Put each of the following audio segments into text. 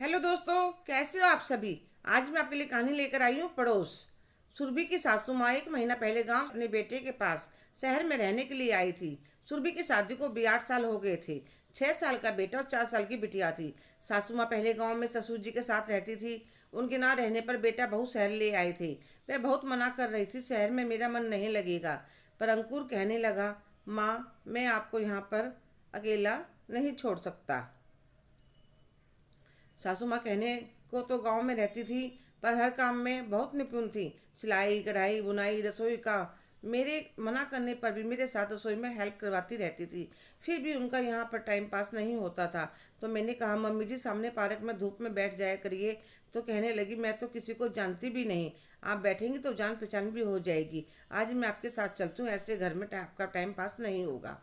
Hello दोस्तों, कैसे हो आप सभी। आज मैं आपके लिए कहानी लेकर आई हूँ पड़ोस। सुरभि की सासू माँ एक महीना पहले गांव से अपने बेटे के पास शहर में रहने के लिए आई थी। सुरभि की शादी को भी 8 साल हो गए थे। 6 साल का बेटा और 4 साल की बिटिया थी। सासू माँ पहले गांव में ससुर जी के साथ रहती थी। उनके ना रहने पर बेटा बहू शहर ले आए थे। वह बहुत मना कर रही थी, शहर में मेरा मन नहीं लगेगा। पर अंकुर कहने लगा, माँ मैं आपको यहाँ पर अकेला नहीं छोड़ सकता। सासू माँ कहने को तो गांव में रहती थी, पर हर काम में बहुत निपुण थी। सिलाई कढ़ाई बुनाई रसोई का। मेरे मना करने पर भी मेरे साथ रसोई में हेल्प करवाती रहती थी। फिर भी उनका यहाँ पर टाइम पास नहीं होता था। तो मैंने कहा, मम्मी जी सामने पार्क में धूप में बैठ जाया करिए। तो कहने लगी, मैं तो किसी को जानती भी नहीं, आप बैठेंगी तो जान पहचान भी हो जाएगी। आज मैं आपके साथ चलती हूँ, ऐसे घर में आपका टाइम पास नहीं होगा।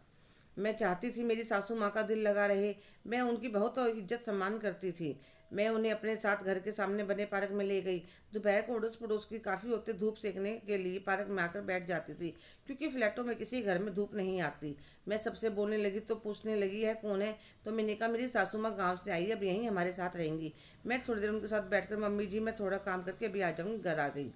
मैं चाहती थी मेरी सासू माँ का दिल लगा रहे। मैं उनकी बहुत इज्जत सम्मान करती थी। मैं उन्हें अपने साथ घर के सामने बने पार्क में ले गई। दोपहर को अड़ोस पड़ोस की काफ़ी औरतें धूप सेकने के लिए पार्क में आकर बैठ जाती थी, क्योंकि फ्लैटों में किसी घर में धूप नहीं आती। मैं सबसे बोलने लगी तो पूछने लगी, है कौन है। तो मैंने कहा, मेरी सासू माँ गाँव से आई, अब यहीं हमारे साथ रहेंगी। मैं थोड़ी देर उनके साथ बैठकर, मम्मी जी मैं थोड़ा काम करके अभी आ जाऊँगी, घर आ गई।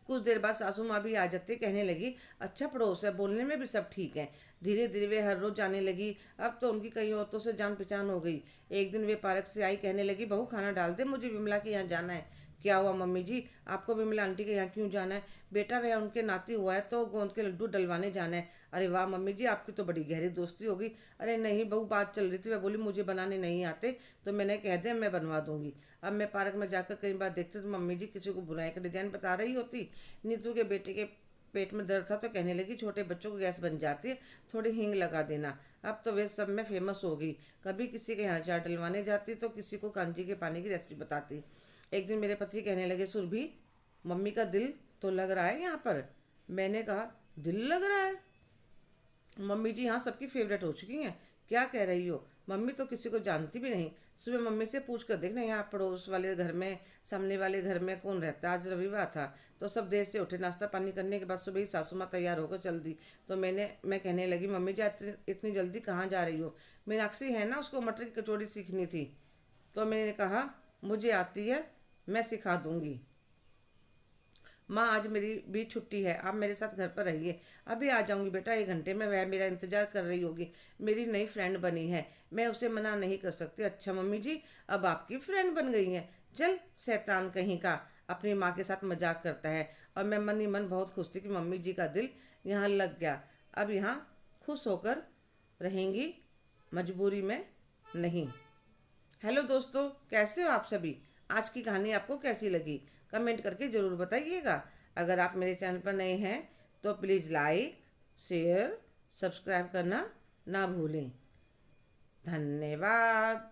कुछ देर बाद सासू माँ भी आ जाते, कहने लगी, अच्छा पड़ोस है, बोलने में भी सब ठीक है। धीरे धीरे वे हर रोज जाने लगी। अब तो उनकी कई औरतों से जान पहचान हो गई। एक दिन वे पार्क से आई, कहने लगी, बहू खाना डाल दे, मुझे विमला के यहाँ जाना है। क्या हुआ मम्मी जी, आपको विमला आंटी के यहाँ क्यों जाना है। बेटा वह उनके नाती हुआ है तो गोंद के लड्डू डलवाने जाना है। अरे वाह मम्मी जी, आपकी तो बड़ी गहरी दोस्ती होगी। अरे नहीं बहू, बात चल रही थी, वह बोली मुझे बनाने नहीं आते, तो मैंने कह दिया मैं बनवा दूंगी। अब मैं पार्क में जाकर कई बार देखती तो मम्मी जी किसी को बुनाई का डिजाइन बता रही होती। नीतू के बेटे के पेट में दर्द था तो कहने लगी, छोटे बच्चों को गैस बन जाती है, थोड़ी हींग लगा देना। अब तो वे सब में फेमस हो गई। कभी किसी के यहाँ चाय डलवाने जाती तो किसी को कांजी के पानी की रेसिपी बताती। एक दिन मेरे पति कहने लगे, सुरभि मम्मी का दिल तो लग रहा है यहाँ पर। मैंने कहा, दिल लग रहा है। मम्मी जी यहाँ सबकी फेवरेट हो चुकी हैं। क्या कह रही हो, मम्मी तो किसी को जानती भी नहीं। सुबह मम्मी से पूछ कर देखना, यहाँ पड़ोस वाले घर में सामने वाले घर में कौन रहता है। आज रविवार था तो सब देर से उठे। नाश्ता पानी करने के बाद सुबह ही सासू माँ तैयार होकर चल दी। तो मैं कहने लगी, मम्मी जी इतनी जल्दी कहाँ जा रही हो। मीनाक्षी है ना, उसको मटर की कचौड़ी सीखनी थी। तो मैंने कहा, मुझे आती है, मैं सिखा दूंगी। माँ आज मेरी भी छुट्टी है, आप मेरे साथ घर पर रहिए। अभी आ जाऊंगी बेटा, 1 घंटे में। वह मेरा इंतजार कर रही होगी। मेरी नई फ्रेंड बनी है, मैं उसे मना नहीं कर सकती। अच्छा मम्मी जी, अब आपकी फ्रेंड बन गई है। चल शैतान कहीं का, अपनी माँ के साथ मजाक करता है। और मैं मन ही मन बहुत खुश थी कि मम्मी जी का दिल यहाँ लग गया। अब यहाँ खुश होकर रहेंगी, मजबूरी में नहीं। हेलो दोस्तों, कैसे हो आप सभी। आज की कहानी आपको कैसी लगी, कमेंट करके ज़रूर बताइएगा। अगर आप मेरे चैनल पर नए हैं तो प्लीज़ लाइक शेयर सब्सक्राइब करना ना भूलें। धन्यवाद।